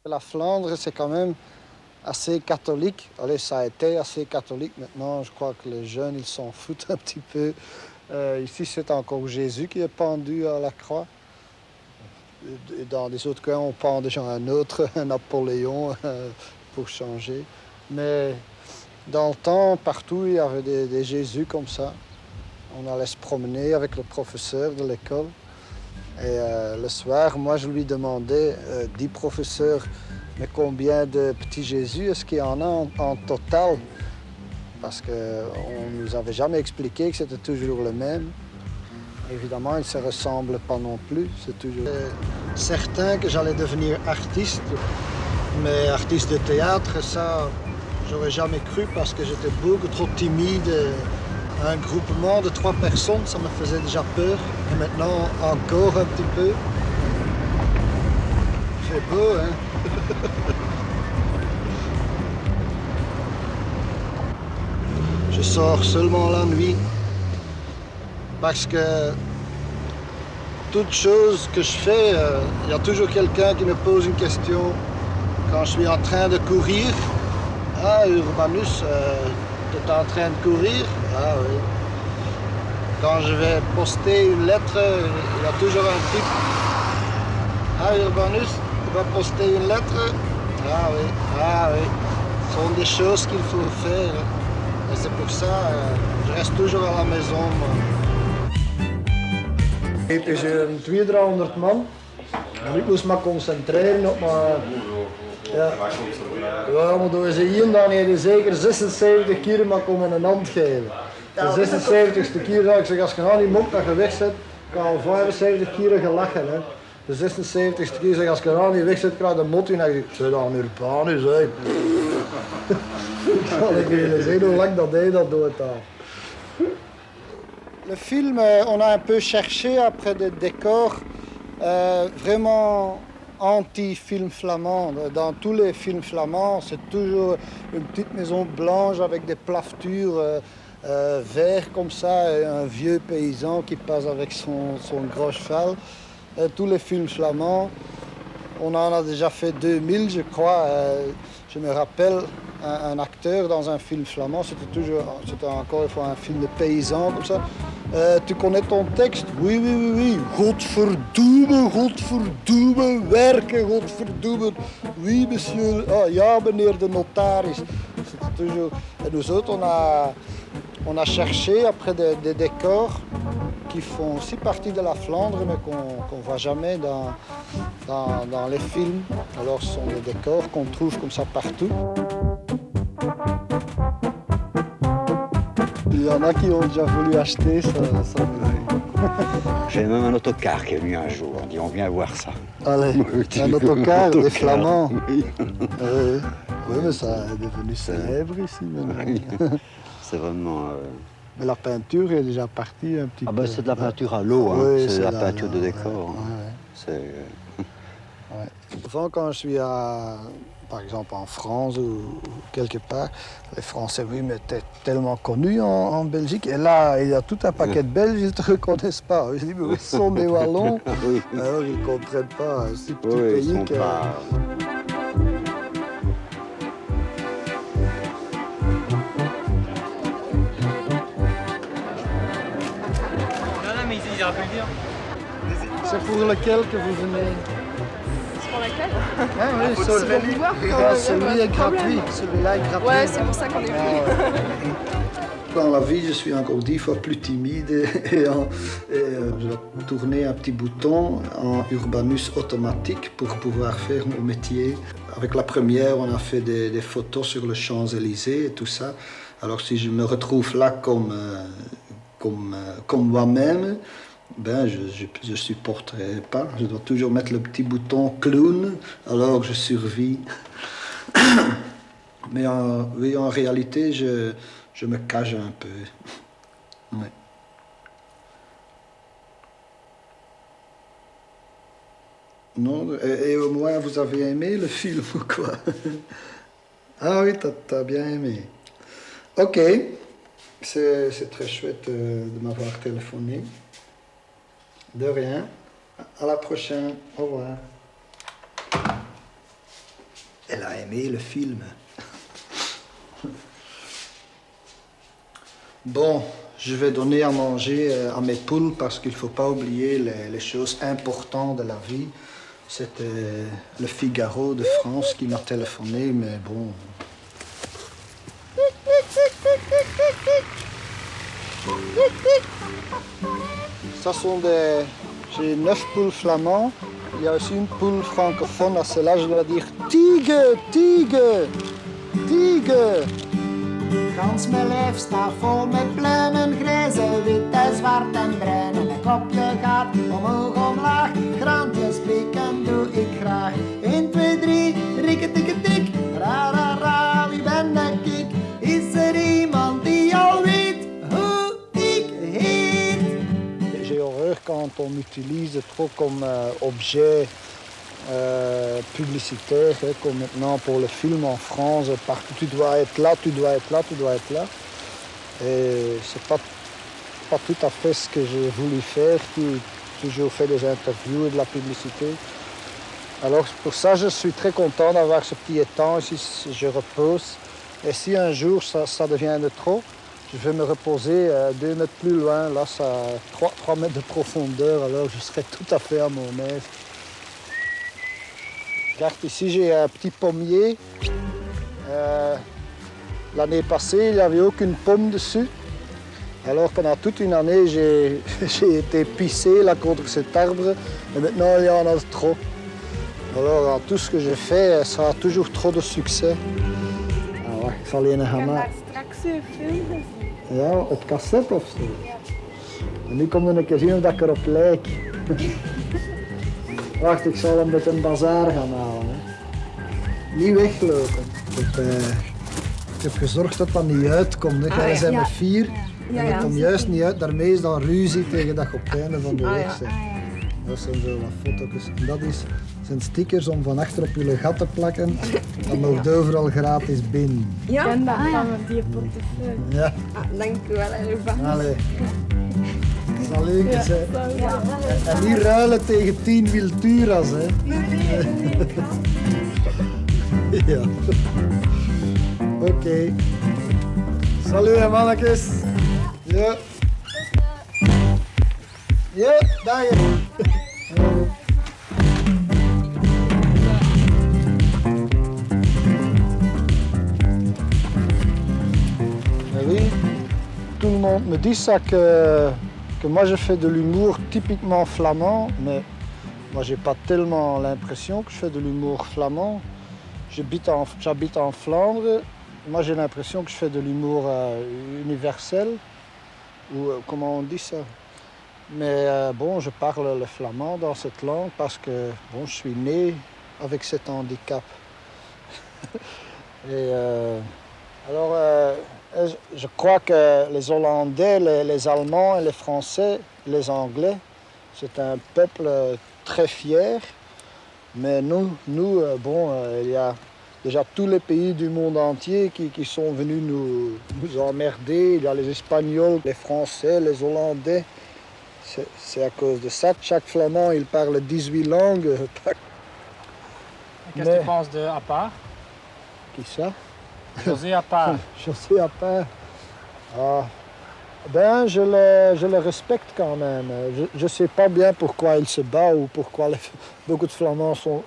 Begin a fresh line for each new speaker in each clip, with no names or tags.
La Flandre, c'est quand même assez catholique. Allez, ça a été assez catholique. Maintenant, je crois que les jeunes, ils s'en foutent un petit peu. Ici, c'est encore Jésus qui est pendu à la croix. Et dans les autres coins, on pend déjà un autre, un Napoléon, pour changer. Mais dans le temps, partout, il y avait des Jésus comme ça. On allait se promener avec le professeur de l'école. Et le soir, moi, je lui demandais, dis professeur, mais combien de petits Jésus est-ce qu'il y en a en total? Parce qu'on ne nous avait jamais expliqué que c'était toujours le même. Évidemment, ils ne se ressemblent pas non plus. C'est toujours certain que j'allais devenir artiste, mais artiste de théâtre, ça, j'aurais jamais cru parce que j'étais beaucoup trop timide. Un groupement de 3 personnes, ça me faisait déjà peur. Et maintenant, encore un petit peu. C'est beau, hein? Je sors seulement la nuit parce que toute chose que je fais, il y a toujours quelqu'un qui me pose une question. Quand je suis en train de courir, ah Urbanus, tu es en train de courir? Ah oui. Quand je vais poster une lettre, il y a toujours un type. Ah Urbanus, tu vas poster une lettre? Ah oui, ah oui. Ce sont des choses qu'il faut faire. Et c'est pour ça, je reste toujours à la maison. Het is 200-300 man. En ik moest me concentreren op mijn... Ja, maar door ze hier dan heb je zeker 76 keer maar komen een hand geven. De 76ste keer zou ik zeggen, als je nou niet mocht dat je wegzet, kan al 75 keer gelachen. Hè. De 76ste keer zeg als je nou niet wegzet, krijg je de mot in en je zegt, dan Urbanus, hè. Kan ik jullie zeggen hoe lang dat hij dat doet daar. Le film, on a un peu cherché après des décors vraiment anti-film flamand. Dans tous les films flamands, c'est toujours une petite maison blanche avec des plaftures verts comme ça, et un vieux paysan qui passe avec son gros cheval. Tous les films flamands, on en a déjà fait 2000, je crois. Je me rappelle un acteur dans un film flamand, c'était encore une fois un film de paysan comme ça. Tu connais ton texte? Oui, oui, oui, oui. Godverdomme, godverdomme, werken, godverdomme. Oui, monsieur. Oh, ja, meneer de notaris. C'était toujours... Et nous autres, on a cherché après des décors qui font aussi partie de la Flandre, mais qu'on ne voit jamais dans les films. Alors, ce sont des décors qu'on trouve comme ça partout. Il y en a qui ont déjà voulu acheter ça.
J'ai même un autocar qui est venu un jour. On dit on vient voir ça.
Allez, un autocar des Flamands.
Oui.
Oui, mais ça est devenu célèbre ici maintenant.
C'est vraiment...
Mais la peinture est déjà partie un petit peu.
Ah ben c'est de la peinture à l'eau, hein.
Oui,
c'est de la peinture de décor.
Ouais,
ouais.
Ouais. Souvent quand je suis par exemple en France ou quelque part, les Français, oui, mais t'es tellement connu en Belgique. Et là, il y a tout un paquet de Belges, ils ne te reconnaissent pas. Je dis, mais où sont les Wallons?
Oui.
Alors, ils ne comprennent pas. Si petit
Oui,
pays
ils sont pas...
Non, mais il aurait pu le dire.
C'est pour lequel que vous venez?
Pour laquelle?
Ah oui, celui est gratuit. Celui-là est gratuit.
Ouais, c'est pour ça qu'on est venu.
Dans la vie, je suis encore 10 fois plus timide et je dois tourner un petit bouton en Urbanus automatique pour pouvoir faire mon métier. Avec la première, on a fait des photos sur le Champs-Élysées et tout ça. Alors si je me retrouve là comme moi-même, ben je supporterai pas. Je dois toujours mettre le petit bouton clown, alors je survis. Mais en réalité, je me cache un peu. Ouais. Non, et au moins vous avez aimé le film ou quoi? Ah oui, t'as bien aimé. Ok. C'est très chouette de m'avoir téléphoné. De rien. À la prochaine. Au revoir. Elle a aimé le film. Bon, je vais donner à manger à mes poules parce qu'il ne faut pas oublier les choses importantes de la vie. C'était le Figaro de France qui m'a téléphoné, mais bon... Ça sont des... J'ai 9 poules flamands. Il y a aussi une poule francophone. À celle-là, je dois dire tige, tige, tige.
Gans mijn lijf staat vol met pluimen, grijze, witte, zwart en bruin. En mijn kopje gaat omhoog, omlaag, graantjes pikken doe ik graag. 1, 2, 3, rikketikketik, ra, ra, ra, wie ben ik? Is er iemand die al weet hoe ik heet?
J'ai horreur quand on m'utilise trop comme objet publicitaire, hein, comme maintenant pour le film en France, partout tu dois être là, tu dois être là, tu dois être là. Et c'est pas tout à fait ce que j'ai voulu faire, toujours fait des interviews et de la publicité. Alors pour ça, je suis très content d'avoir ce petit étang ici, je repose. Et si un jour ça devient de trop, je vais me reposer 2 mètres plus loin, là ça a 3 mètres de profondeur, alors je serai tout à fait à mon aise. Regarde, ici j'ai un petit pommier. L'année passée, il n'y avait aucune pomme dessus. Alors pendant toute une année, j'ai été pissé là contre cet arbre. Et maintenant, il y en a trop. Alors dans tout ce que je fais, ça a toujours trop de succès. Ah ouais, ik zal een gaan maken.
Straks een film gezien.
Ja, op cassette of zo. En nu komt er een keer zien of dat ik erop lijk. Wacht, ik zal hem met een bazaar gaan halen. Hè. Niet weglopen. Ik heb gezorgd dat dat niet uitkomt. Hè. Wij zijn met 4 en dat komt juist niet uit. Daarmee is dan ruzie tegen dat je op het einde van de weg bent. Dat zijn zo wat foto's. En dat zijn stickers om van achter op je gat te plakken. Dan mag je overal gratis binnen.
Ja, ik ken dat van die portefeuille.
Ja.
Dank u wel, Ruben.
Allee. Dat zal leuk zijn. En niet ruilen tegen 10 Wilturas, hè. Ja. Oké. Salut, mannetjes. Ja. Ja, dag. Oui, tout le monde me dit ça que moi je fais de l'humour typiquement flamand, mais moi j'ai pas tellement l'impression que je fais de l'humour flamand. J'habite en Flandre, moi j'ai l'impression que je fais de l'humour universel, ou comment on dit ça. Mais bon, je parle le flamand dans cette langue parce que bon, je suis né avec cet handicap. Et alors, je crois que les Hollandais, les Allemands et les Français, les Anglais, c'est un peuple très fier. Mais nous bon, il y a déjà tous les pays du monde entier qui sont venus nous emmerder. Il y a les Espagnols, les Français, les Hollandais. C'est à cause de ça. Chaque Flamand, il parle 18 langues.
Qu'est-ce que tu penses de Appart?
Qui ça?
José Appart.
José Appart. Ah, ben, je le respecte quand même. Je ne sais pas bien pourquoi il se bat ou pourquoi beaucoup de Flamands sont...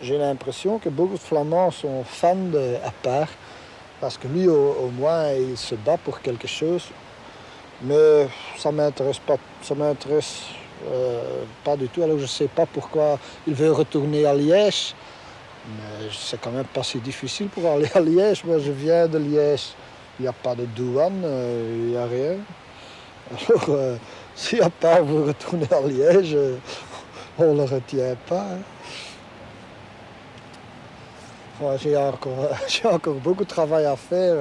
J'ai l'impression que beaucoup de Flamands sont fans d'Appart. Parce que lui, au moins, il se bat pour quelque chose. Mais ça m'intéresse pas. Ça m'intéresse pas du tout. Alors je ne sais pas pourquoi il veut retourner à Liège. Mais c'est quand même pas si difficile pour aller à Liège. Moi, je viens de Liège. Il n'y a pas de douane, il n'y a rien. Alors, si à part vous retournez à Liège, on ne le retient pas. Hein. Enfin, j'ai encore beaucoup de travail à faire.